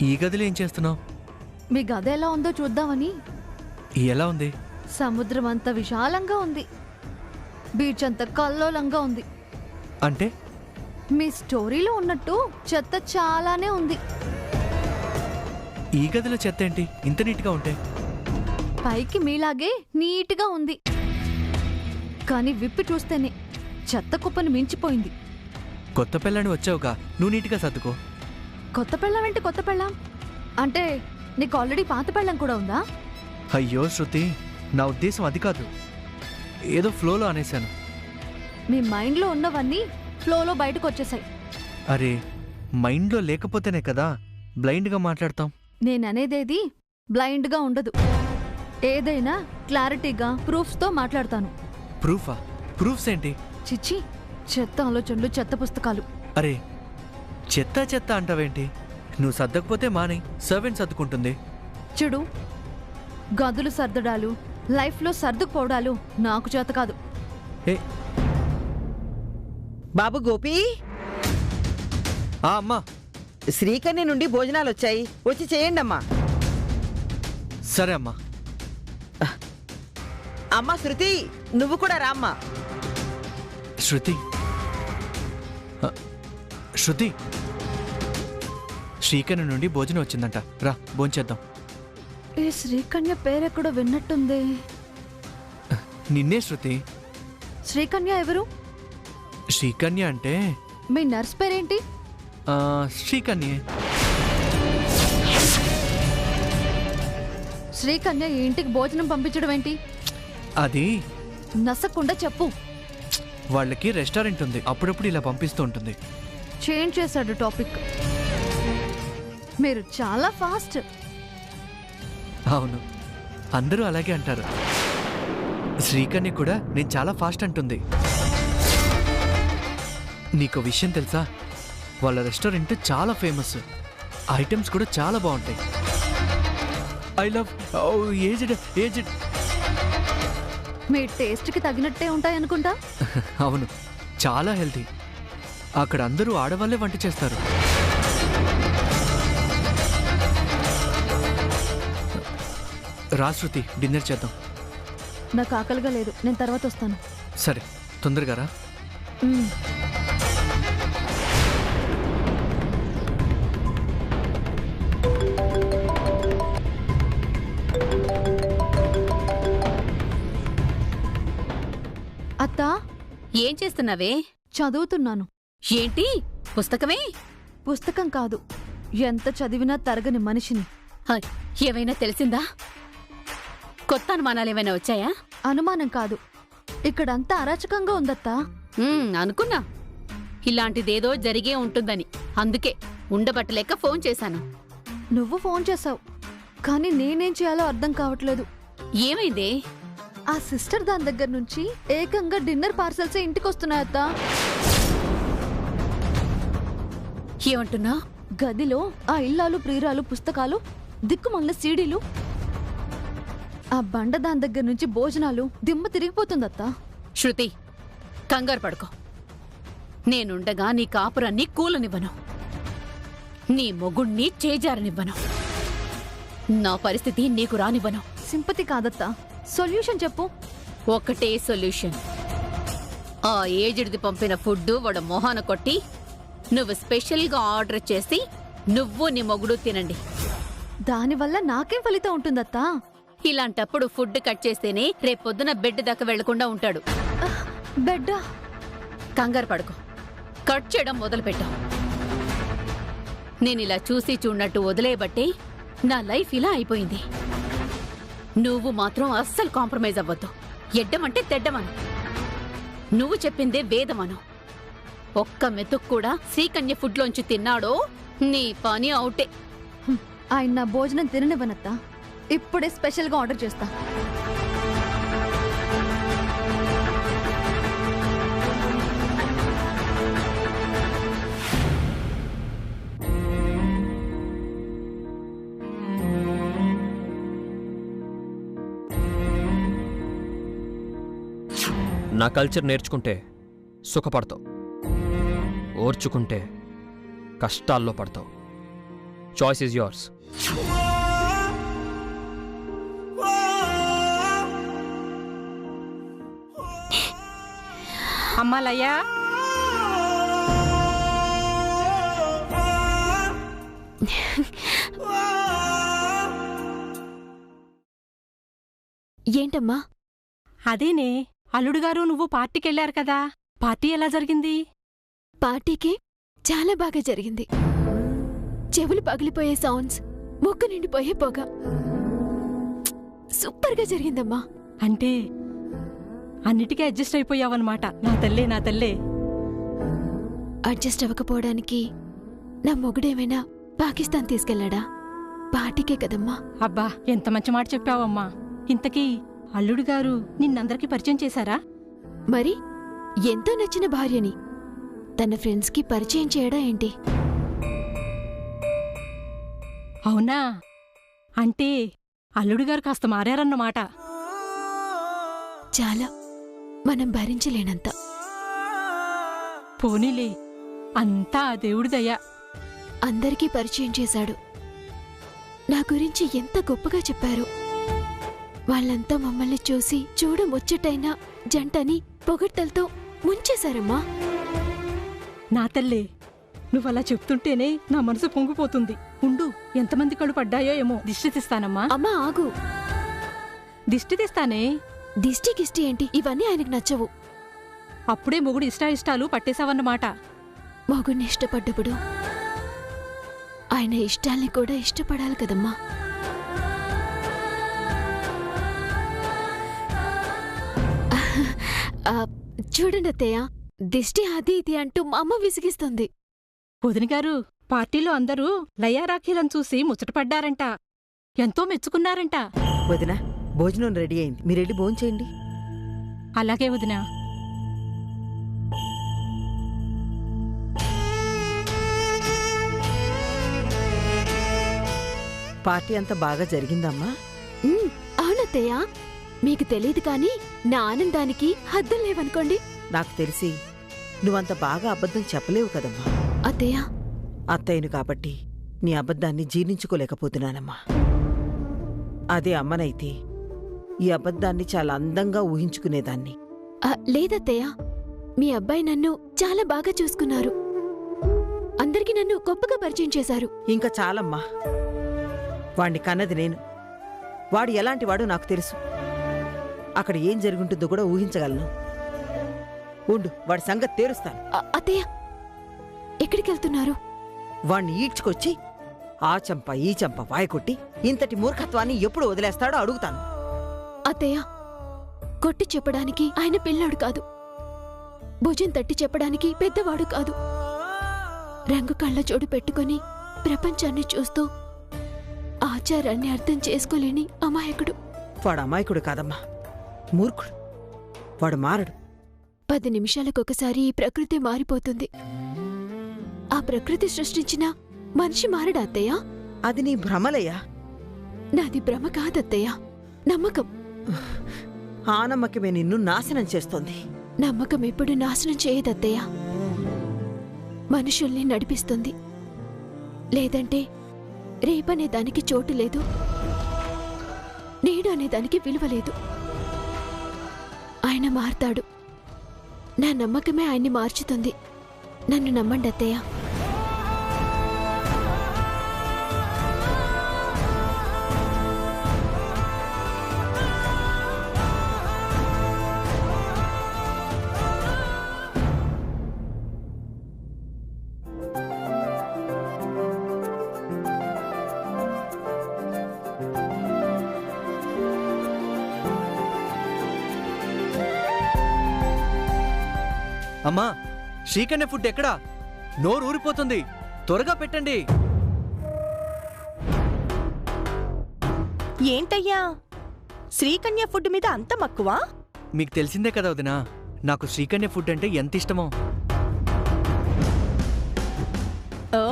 ఈ గదిలో ఏం చేస్తున్నావు? మీ గది ఎలా ఉందో చూద్దామని. ఎలా ఉంది? సముద్రం అంత విశాలంగా ఉంది, బీచ్ అంత కల్లోలంగా ఉంది. అంటే మీ స్టోరీలో ఉన్నట్టు చెత్త చాలానే ఉంది. ఈ గదిలో చెత్త ఏంటి ఇంత నీట్గా ఉంటే? పైకి మీలాగే నీట్గా ఉంది, కానీ విప్పి చూస్తేనే చెత్త కుప్పని మించిపోయింది. కొత్త పిల్లని వచ్చావుగా, నువ్వు నీట్గా సర్దుకో. కొత్త పెళ్ళం ఏంటి? కొత్త పెళ్ళం అంటే నీకు ఆల్రెడీ పాత పెళ్ళం కూడా ఉందా? అయ్యో శృతి, నా ఉద్దేశం అది కాదు, ఏదో ఫ్లోలో అనేశాను. మీ మైండ్లో ఉన్నవన్నీ ఫ్లోలో బయటకు వచ్చేసాయి. అరే, మైండ్లో లేకపోతేనే కదా బ్లైండ్గా మాట్లాడతాం. నేననేదేది బ్లైండ్గా ఉండదు, ఏదైనా క్లారిటీగా ప్రూఫ్స్తో మాట్లాడతాను. ప్రూఫా? ప్రూఫ్స్ ఏంటి? చిచ్చి, చెత్త ఆలోచనలు, చెత్త పుస్తకాలు. అరే, చెత్త చెత్త అంటావేంటి? నువ్వు సర్దకపోతే మానే, సర్వెంట్ సర్దుకుంటుంది. చూడు, గదులు సర్దడాలు, లైఫ్లో సర్దుకుపోవడాలు నాకు చేత కాదు. ఏ బాబు గోపి, అమ్మా, శ్రీకన్య నుండి భోజనాలు వచ్చాయి, వచ్చి చేయండి అమ్మా. సరే అమ్మా. అమ్మా శృతి, నువ్వు కూడా రామ్మా. శృతి, శృతి, శ్రీకన్య నుండి భోజనం వచ్చిందంట, రా భోంచేద్దాం. ఈ శ్రీకన్య పేరెక్కడో విన్నట్టుంది. నిన్నే శృతి. శ్రీకన్య ఎవరు? శ్రీకన్య అంటే మీ నర్స్ పేరేంటి? శ్రీకన్యే. శ్రీకన్య ఈ ఇంటికి భోజనం పంపించడం ఏంటి? అది నసకుండా చెప్పు. వాళ్ళకి రెస్టారెంట్ ఉంది, అప్పుడప్పుడు ఇలా పంపిస్తూ ఉంటుంది. చేంజ్ చేశాడు టాపిక్. మీరు చాలా ఫాస్ట్. అవును, అందరూ అలాగే అంటారు. శ్రీకన్య కూడా నేను చాలా ఫాస్ట్ అంటుంది. నీకు విషయం తెలుసా, వాళ్ళ రెస్టారెంట్ చాలా ఫేమస్, ఐటమ్స్ కూడా చాలా బాగుంటాయి. I love aged aged. మీ టేస్ట్కి తగినట్టే ఉంటాయనుకుంటా. అవును, చాలా హెల్తీ. అక్కడ అందరూ ఆడవాళ్ళే వంట చేస్తారు. రా శృతి, డిన్నర్ చేద్దాం. నాకు ఆకలిగా లేదు, నేను తర్వాత వస్తాను. సరే, తొందరగా రా. అత్తా, ఏం చేస్తున్నావే? చదువుతున్నాను. ఏంటి, పుస్తకమే? పుస్తకం కాదు, ఎంత చదివినా తరగని మనిషిని. హ, ఏమైనా తెలిసిందా? కొత్త అనుమానాలు ఏమైనా వచ్చాయా? అనుమానం కాదు, ఇక్కడంతా అరాచకంగా ఉందత్తా. అనుకున్నా ఇలాంటిదేదో జరిగే ఉంటుందని, అందుకే ఉండబట్టలేక ఫోన్ చేశాను. నువ్వు ఫోన్ చేశావు, కానీ నేనేం చేయాలో అర్థం కావట్లేదు. ఏమైందే? ఆ సిస్టర్ దాని దగ్గర నుంచి ఏకంగా డిన్నర్ పార్సల్సే ఇంటికొస్తున్నాయత్తా. ఏమంటున్నా? గదిలో ఆ ఇల్లాలు ప్రియురాలు పుస్తకాలు, దిక్కుమల్ల సీడీలు, ఆ బండ దాని దగ్గర నుంచి భోజనాలు, దిమ్మ తిరిగిపోతుందత్తా. శృతి, కంగారు పడుకో. నేనుండగా నీ కాపురాన్ని కూలనివ్వను, నీ మొగుణ్ణి చేజారనివ్వను, నా పరిస్థితి నీకు రానివ్వను. సింపతి కాదత్తా, సొల్యూషన్ చెప్పు. ఒకటే సొల్యూషన్. ఆ ఏజ్డ్ది పంపిన ఫుడ్ వాడు మొహాన కొట్టి, నువ్వు స్పెషల్గా ఆర్డర్ చేసి నువ్వు నీ మొగుడు తినండి. దానివల్ల నాకేం ఫలితం ఉంటుందత్తా? ఇలాంటప్పుడు ఫుడ్ కట్ చేస్తేనే రేపొద్దున బెడ్ దాకా వెళ్లకుండా ఉంటాడు. బెడ్డా? కంగారు పడుకో, కట్ చేయడం మొదలుపెట్టావు. నేనిలా చూసి చూడనట్టు వదిలేయబట్టే నా లైఫ్ ఇలా అయిపోయింది. నువ్వు మాత్రం అస్సలు కాంప్రమైజ్ అవ్వద్దు. ఎడ్డమంటే తెడ్డమను, నువ్వు చెప్పిందే వేదమను. ఒక్క మెతుకు కూడా శ్రీకన్య ఫుడ్లోంచి తిన్నాడో నీ పని అవుటే. ఆయన నా భోజనం తిననివ్వనత్తా, ఇప్పుడే స్పెషల్గా ఆర్డర్ చేస్తా. నా కల్చర్ నేర్చుకుంటే సుఖపడతావు, ఓర్చుకుంటే కష్టాల్లో పడతావు. Choice is yours. అమ్మాలయ్యా, ఏంటమ్మా? అదేనే అల్లుడు గారు నువ్వు పార్టీకెళ్లారు కదా, పార్టీ ఎలా జరిగింది? పార్టీకి చాలా బాగా జరిగింది. చెవులు పగిలిపోయే సౌండ్స్, ముక్కు నిండిపోయే పొగ. సూపర్గా జరిగిందమ్మా. అంటే అన్నిటికీ అడ్జస్ట్ అయిపోయావన్నమాట. నా తల్లే, నా తల్లే. అడ్జస్ట్ అవ్వకపోవడానికి నా మొగుడేమైనా పాకిస్తాన్ తీసుకెళ్లాడా? పార్టీకే కదమ్మా. అబ్బా, ఎంత మంచి మాట చెప్పావమ్మా. ఇంతకీ అల్లుడు గారు నిన్నందరికీ పరిచయం చేశారా? మరి ఎంతో నచ్చిన భార్యని తన ఫ్రెండ్స్కి పరిచయం చేయడా ఏంటి? అవునా? అంటే అల్లుడు గారు కాస్త మారారన్నమాట. చాలా, మనం భరించలేనంత. పోనీలే, అంతా ఆ దేవుడి దయ. అందరికీ పరిచయం చేశాడు. నా గురించి ఎంత గొప్పగా చెప్పారు. వాళ్ళంతా మమ్మల్ని చూసి చూడముచ్చటైన జంటని పొగడ్తలతో ముంచేశారమ్మా. నా తల్లే, నువ్వలా చెప్తుంటేనే నా మనసు పొంగిపోతుంది. ఉండు, ఎంతమంది కళ్ళు పడ్డాయో ఏమో. దిష్టి తీస్తానమ్మా. అమ్మా ఆగు. దిష్టి తీస్తానే. దిష్టి గిష్టి ఏంటి? ఇవన్నీ ఆయనకు నచ్చవు. అప్పుడే మొగుడు ఇష్టాయిష్టాలు పట్టేశావన్నమాట. మొగుడిని ఇష్టపడ్డప్పుడు ఆయన ఇష్టాల్ని కూడా ఇష్టపడాలి కదమ్మా. చూడండి అత్తయ్య, దిష్టి అది ఇది అంటూ మా అమ్మ విసిగిస్తుంది. వదిన గారు, పార్టీలో అందరూ లయారాఖీలను చూసి ముచ్చటపడ్డారంట, ఎంతో మెచ్చుకున్నారంట. వదినా, భోజనం రెడీ అయింది, మీరెళ్ళి భోంచేయండి. అలాగే వదినా. పార్టీ అంతా బాగా జరిగిందమ్మా. అవునత్తయ్య, మీకు తెలీదు కానీ నా ఆనందానికి హద్దులు లేవనుకోండి. నాకు తెలిసి నువ్వంత బాగా అబద్ధం చెప్పలేవు కదమ్మా. అత్తయ్య, అత్తయ్యను కాబట్టి నీ అబద్ధాన్ని జీర్ణించుకోలేకపోతున్నానమ్మా. అదే అమ్మనైతే ఈ అబద్ధాన్ని చాలా అందంగా ఊహించుకునేదాన్ని. లేదత్తయ్య, మీ అబ్బాయి నన్ను చాలా బాగా చూసుకున్నారు. అందరికీ నన్ను గొప్పగా పరిచయం చేశారు. ఇంకా చాలమ్మా. వాణ్ణి కన్నది నేను. వాడు ఎలాంటివాడో నాకు తెలుసు. అక్కడ ఏం జరుగుంటుందో కూడా ఊహించగలను. ఉండు, వాడి సంగతి తేరుస్తాను. అత్తయ్య, ఎక్కడికెళ్తున్నారు? వాణ్ణి ఈడ్చుకొచ్చి ఆ చెంప ఈ చెంప వాయకొట్టి ఇంతటి మూర్ఖత్వాన్ని ఎప్పుడు వదిలేస్తాడో అడుగుతాను. అత్తయ్య, కొట్టి చెప్పడానికి ఆయన పిల్లాడు కాదు. భుజం తట్టి చెప్పడానికి పెద్దవాడు కాదు. రంగు కళ్ళ జోడు పెట్టుకుని ప్రపంచాన్ని చూస్తూ ఆచారాన్ని అర్థం చేసుకోలేని అమాయకుడు. వాడు అమాయకుడు కాదమ్మా, మూర్ఖుడు. వాడు మారడు. 10 నిమిషాలకొకసారి ఈ ప్రకృతి మారిపోతుంది. ఆ ప్రకృతి సృష్టించిన మనిషి మారడా అత్తయ్య? అది నీ భ్రమలయ్యా. నాది భ్రమ కాదత్తయ్య, నమ్మకం. ఆ నమ్మకమే నిన్ను నాశనం చేస్తోంది. నమ్మకం ఎప్పుడు నాశనం చేయదత్తయ్య, మనుషుల్ని నడిపిస్తుంది. లేదంటే రేపనే దానికి చోటు లేదు, నేడు అనే దానికి విలువ లేదు. ఆయన మారతాడు. నా నమ్మకమే ఆయన్ని మార్చుతుంది. నన్ను నమ్మండి అత్తయ్య. అమ్మా, శ్రీకన్య ఫుడ్ ఎక్కడా? నోరు ఊరిపోతుంది, త్వరగా పెట్టండి. ఏంటయ్యా, శ్రీకన్య ఫుడ్ మీద అంత మక్కువ? మీకు తెలిసిందే కదా వదినా, నాకు శ్రీకన్య ఫుడ్ అంటే ఎంత ఇష్టమో. ఓ,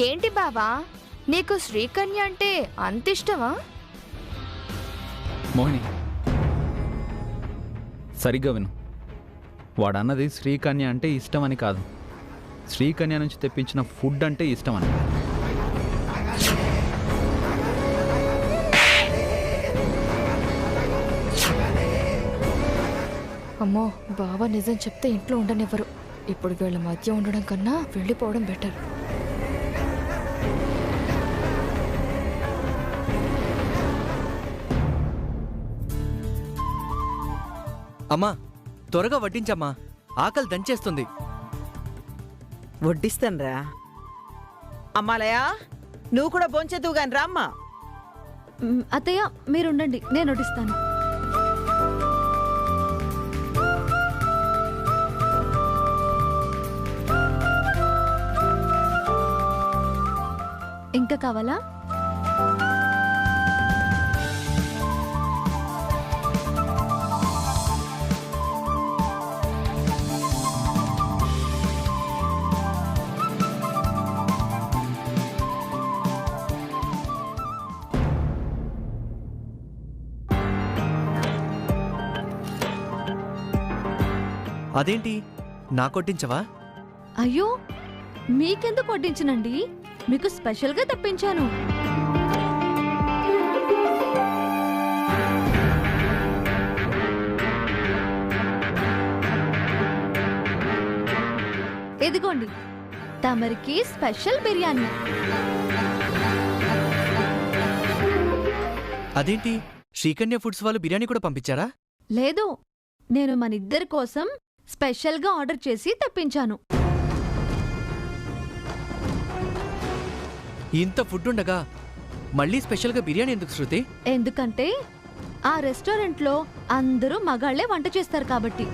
ఏంటి బావా, నీకు శ్రీకన్య అంటే అంత ఇష్టమా? మోహిని, సరిగ్గా విను. వాడన్నది శ్రీకన్య అంటే ఇష్టమని కాదు, శ్రీకన్య నుంచి తెప్పించిన ఫుడ్ అంటే ఇష్టం అని. అమ్మో బావ నిజం చెప్తే ఇంట్లో ఉండనివ్వరు. ఇప్పుడు వీళ్ళ మధ్య ఉండడం కన్నా వెళ్ళిపోవడం బెటర్. అమ్మా త్వరగా వడ్డించమ్మా, ఆకలి దంచేస్తుంది. వడ్డిస్తానురా. అమ్మాలయా, నువ్వు కూడా భోంచేద్దువు గాని రామ్మా. అత్తయ్య మీరుండండి, నేను వడ్డిస్తాను. ఇంకా కావాలా? అదేంటి నా కొట్టించవా? అయ్యో మీకెందుకు వడ్డించనండి, మీకు స్పెషల్గా తెప్పించాను. ఇదిగోండి తమరికి స్పెషల్ బిర్యానీ. అదేంటి శ్రీకన్య ఫుడ్స్ వాళ్ళు బిర్యానీ కూడా పంపించారా? లేదు, నేను మనిద్దరి కోసం స్పెషల్గా ఆర్డర్ చేసి తెప్పించాను. ఇంత ఫుడ్ ఉండగా మళ్ళీ స్పెషల్గా బిర్యానీ ఎందుకు శృతి? ఎందుకంటే ఆ రెస్టారెంట్లో అందరూ మగాళ్లే వంట చేస్తారు కాబట్టి.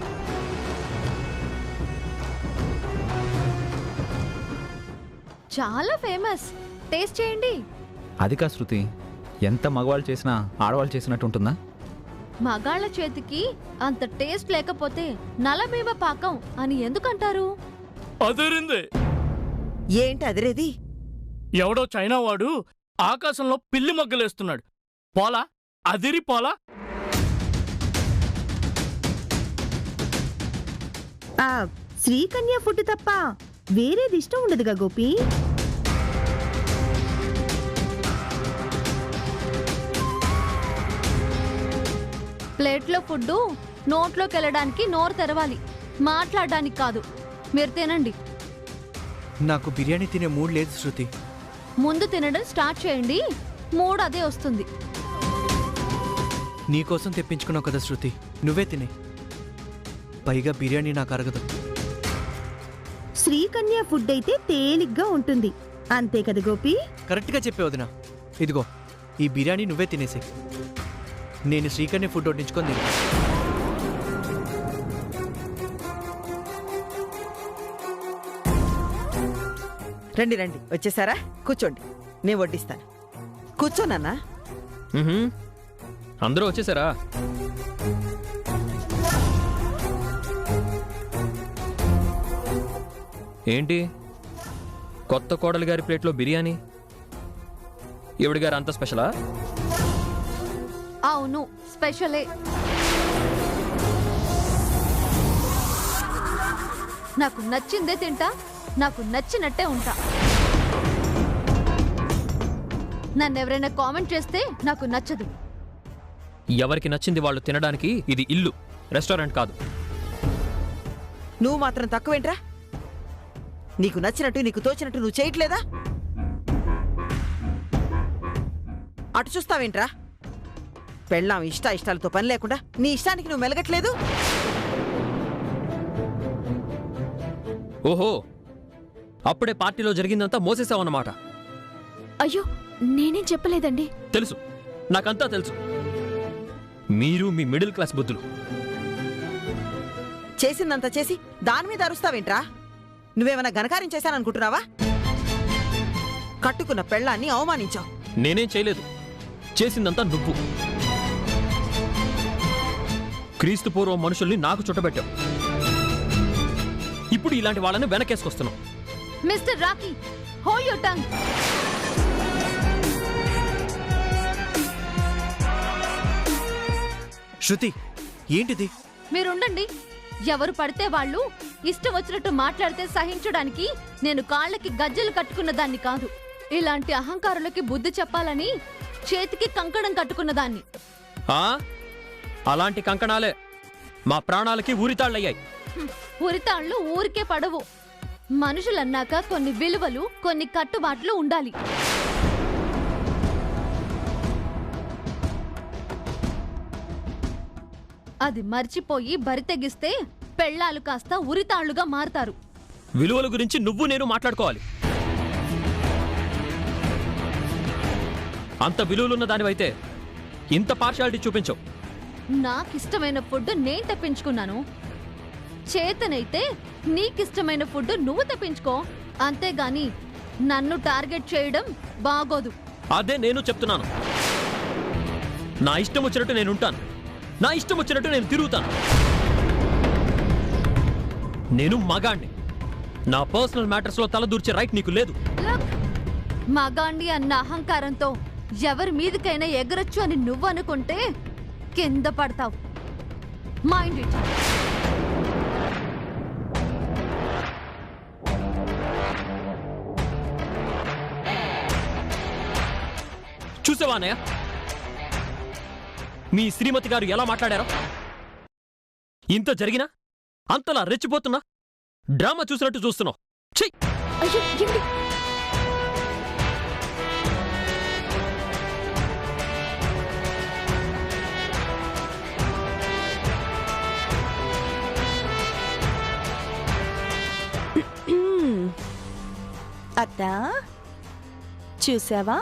చాలా ఫేమస్, టేస్ట్ చేయండి. అది కా శృతి, ఎంత మగవాళ్ళు చేసినా ఆడవాళ్ళు చేసినట్టు ఉంటుందా? మగాళ్ల చేతికి అంత టేస్ట్ లేకపోతే నలభీమ పాకం అని ఎందుకంటారు? అదిరింది. ఏంటి అదిరేది? ఎవడో చైనా వాడు ఆకాశంలో పిల్లి మొగ్గలేస్తున్నాడు. పోలా, అదిరి పోలా. శ్రీకన్య ఫుడ్ తప్ప వేరేది ఇష్టం ఉండదుగా గోపి. ప్లేట్లో ఫుడ్డు నోట్లోకి వెళ్ళడానికి నోరు తెరవాలి, మాట్లాడడానికి కాదు. మీరు తినండి. నాకు బిర్యానీ తినే మూడ్ లేదు శృతి. ముందు తినడం స్టార్ట్ చేయండి, మూడు అదే వస్తుంది. నీకోసం తెప్పించుకున్నావు కదా శృతి, నువ్వే తినే. పైగా బిర్యానీ నాకు అరగదు. శ్రీకన్య ఫుడ్ అయితే తేలిగ్గా ఉంటుంది, అంతే కదా గోపి? కరెక్ట్గా చెప్పే వదినా. ఇదిగో ఈ బిర్యానీ నువ్వే తినేసి, నేను శ్రీకన్య ఫుడ్ వడ్డించుకొని తిన్నా. రండి రండి, వచ్చేసారా? కూర్చోండి, నేను వడ్డిస్తాను. కూర్చోనన్నా. అందరూ వచ్చేసారా? ఏంటి కొత్త కోడలి గారి ప్లేట్లో బిర్యానీ? ఈవిడ గారు అంత స్పెషలా? అవును, స్పెషలే. నాకు నచ్చిందే తింటా, నాకు నచ్చినట్టే ఉంటా. నన్నెవరైనా కామెంట్ చేస్తే నాకు నచ్చదు. ఎవరికి నచ్చింది వాళ్ళు తినడానికి ఇది ఇల్లు, రెస్టారెంట్ కాదు. నువ్వు మాత్రం తక్కువేంట్రా? నీకు నచ్చినట్టు నీకు తోచినట్టు నువ్వు చేయట్లేదా? అటు చూస్తావేంట్రా? పెళ్ళాం ఇష్టాలతో పని లేకుండా నీ ఇష్టానికి నువ్వు మెలగట్లేదు. ఓహో, అప్పుడే పార్టీలో జరిగిందంతా మోసేసావన్నమాట. అయ్యో నేనేం చెప్పలేదండి. తెలుసు, నాకంతా తెలుసు. మీరు మీ మిడిల్ క్లాస్ బుద్ధులు. చేసిందంతా చేసి దాని మీద అరుస్తావేంట్రా? నువ్వేమైనా ఘనకార్యం చేశాననుకుంటున్నావా? కట్టుకున్న పెళ్ళాన్ని అవమానించావు. నేనేం చేయలేదు, చేసిందంతా నువ్వు. క్రీస్తు పూర్వం మనుషుల్ని నాకు చుట్టబెట్టావు. ఇప్పుడు ఇలాంటి వాళ్ళని వెనకేసుకొస్తున్నావు. Mister Rocky, hold your tongue. Shruti ఏంటిది? మీరుండండి. ఎవరు పడితే వాళ్ళు ఇష్టం వచ్చినట్టు మాట్లాడితే సహించడానికి నేను కాళ్ళకి గజ్జలు కట్టుకున్న దాన్ని కాదు. ఇలాంటి అహంకారులకి బుద్ధి చెప్పాలని చేతికి కంకణం కట్టుకున్న దాన్ని. అలాంటి కంకణాలే మా ప్రాణాలకి ఊరితాళ్ళయ్యాయి. ఉరితాళ్ళు ఊరికే పడవు. మనుషులన్నాక కొన్ని విలువలు, కొన్ని కట్టుబాట్లు ఉండాలి. అది మర్చిపోయి బరితెగిస్తే పెళ్ళాలు కాస్త ఉరితాళ్లుగా మారతారు. విలువల గురించి నువ్వు నేను మాట్లాడుకోవాలి. అంత విలువలున్న దానివైతే ఇంత పార్షాలిటీ చూపించవు. నాకిష్టమైన ఫుడ్ నేను తెప్పించుకున్నాను. చేతనైతే నీకిష్టమైన ఫుడ్ నువ్వు తెప్పించుకో. అంతేగాని నన్ను టార్గెట్ చేయడం బాగోదు. అదే నేను చెప్తున్నాను. నా ఇష్టం వచ్చినట్టు నేను ఉంటాను. నా ఇష్టం వచ్చినట్టు నేను తిరుగుతాను. నేను మగాణ్ణి. నా పర్సనల్ మ్యాటర్స్ లో తల దూర్చే రైట్ నీకు లేదు. మగాండి అన్న అహంకారంతో ఎవరి మీదకైనా ఎగరొచ్చు అని నువ్వు అనుకుంటే కింద పడతావు. Mind it. చూసావానయ్య మీ శ్రీమతి గారు ఎలా మాట్లాడారో? ఇంత జరిగినా అంతలా రెచ్చిపోతున్నా డ్రామా చూసినట్టు చూస్తున్నావు. ఛీ! అత్తా, చూసావా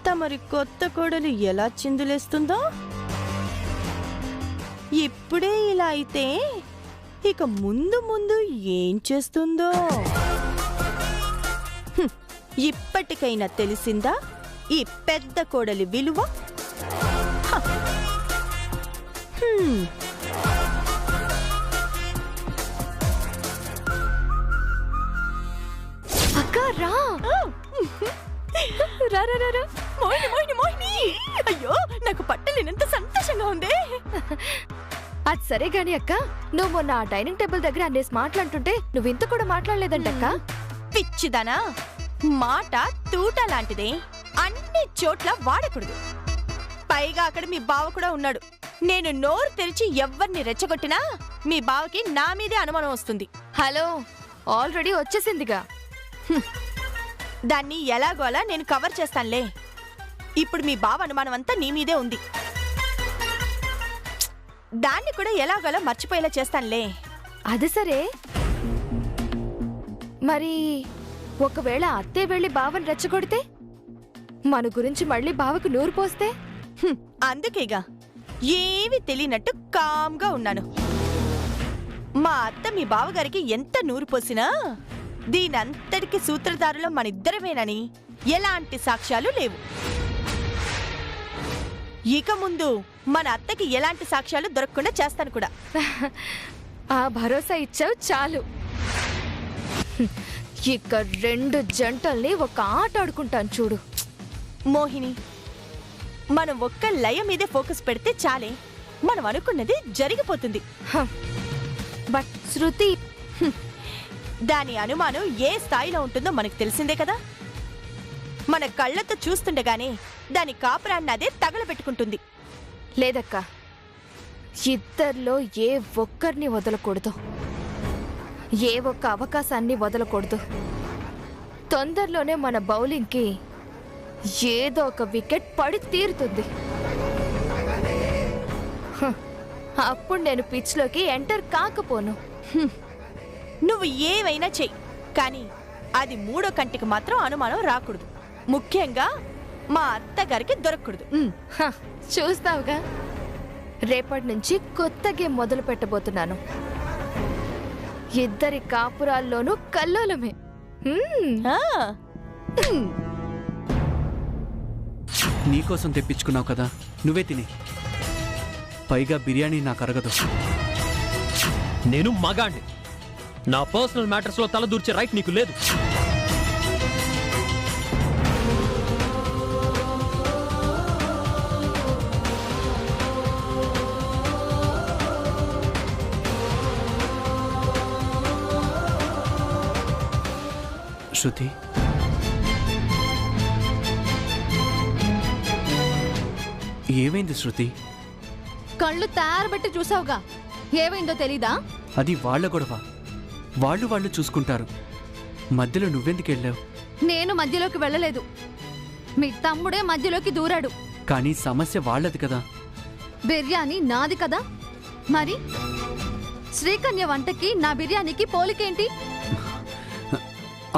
తమరి కొత్త కోడలు ఎలా చిందులేస్తుందో? ఇప్పుడే ఇలా అయితే ఇక ముందు ముందు ఏం చేస్తుందో? ఇప్పటికైనా తెలిసిందా ఈ పెద్ద కోడలి విలువ? అక్క రా. అయ్యో, నాకు పట్టలేనంత సంతోషంగా ఉంది. అది సరే గాని అక్క, నువ్వు మొన్న ఆ డైనింగ్ టేబుల్ దగ్గర అన్నేసి మాట్లాడుతుంటే నువ్వు ఇంత కూడా మాట్లాడలేదంటక్క. పిచ్చిదానా, మాట తూట లాంటిదే, అన్ని చోట్ల వాడకూడదు. పైగా అక్కడ మీ బావ కూడా ఉన్నాడు. నేను నోరు తెరిచి ఎవ్వరిని రెచ్చగొట్టినా మీ బావకి నా మీదే అనుమానం వస్తుంది. హలో, ఆల్రెడీ వచ్చేసిందిగా. దాన్ని ఎలాగోలా నేను కవర్ చేస్తానులే. ఇప్పుడు మీ బావ అనుమానం అంతా నీ మీదే ఉంది. దాన్ని కూడా ఎలాగోలా మర్చిపోయేలా చేస్తానులే. అది సరే, మరి ఒకవేళ అత్తే వెళ్ళి బావని రెచ్చగొడితే, మన గురించి మళ్ళీ బావకు నూరు పోస్తే? అందుకేగా ఏమీ తెలియనట్టు కామ్గా ఉన్నాను. మా అత్త మీ బావగారికి ఎంత నూరు పోసినా దీనంతటికి సూత్రధారులో మనిద్దరమేనని ఎలాంటి సాక్ష్యాలు లేవు. ఇక ముందు మన అత్తకి ఎలాంటి సాక్ష్యాలు దొరకకుండా చేస్తాను కూడా. ఆ భరోసా ఇచ్చావు చాలు. ఇక రెండు జంటల్ని ఒక ఆట ఆడుకుంటాను చూడు. మోహిని, మనం ఒక్క లయ మీదే ఫోకస్ పెడితే చాలే, మనం అనుకున్నది జరిగిపోతుంది. బట్ శృతి, దాని అనుమానం ఏ స్థాయిలో ఉంటుందో మనకు తెలిసిందే కదా. మన కళ్ళతో చూస్తుండగానే దాని కాపురాన్ని అదే తగలబెట్టుకుంటుంది. లేదక్క, ఇద్దర్లో ఏ ఒక్కరిని వదలకూడదు, ఏ ఒక్క అవకాశాన్ని వదలకూడదు. తొందరలోనే మన బౌలింగ్కి ఏదో ఒక వికెట్ పడి తీరుతుంది. అప్పుడు నేను పిచ్లోకి ఎంటర్ కాకపోను. నువ్వు ఏమైనా చెయ్యి, కానీ అది మూడో కంటికి మాత్రం అనుమానం రాకూడదు. ముఖ్యంగా మా అత్తగారికి దొరకకూడదు. చూస్తావుగా, రేపటి నుంచి కొత్త గేమ్ మొదలు పెట్టబోతున్నాను. ఇద్దరి కాపురాల్లోనూ కల్లోలమే. నీకోసం తెప్పించుకున్నావు కదా, నువ్వే తినే. పైగా బిర్యానీ నాకు అరగదు. నేను మగాండి. నా పర్సనల్ మ్యాటర్స్ లో తల దూర్చే రైట్ నీకు లేదు. శృతి, ఏమైంది శృతి? కళ్ళు తయారుబట్టి చూసావుగా, ఏమైందో తెలీదా? అది వాళ్ళ గొడవ, వాళ్ళు చూసుకుంటారు. మధ్యలో నువ్వెందుకు వెళ్ళావు? నేను మధ్యలోకి వెళ్ళలేదు, మీ తమ్ముడే మధ్యలోకి దూరాడు. కానీ సమస్య వాళ్ళది కదా. బిర్యానీ నాది కదా, మరి శ్రీకన్య వంటకి నా బిర్యానీకి పోలికేంటి?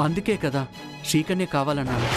అందుకే కదా శ్రీకన్య కావాలన్నాను.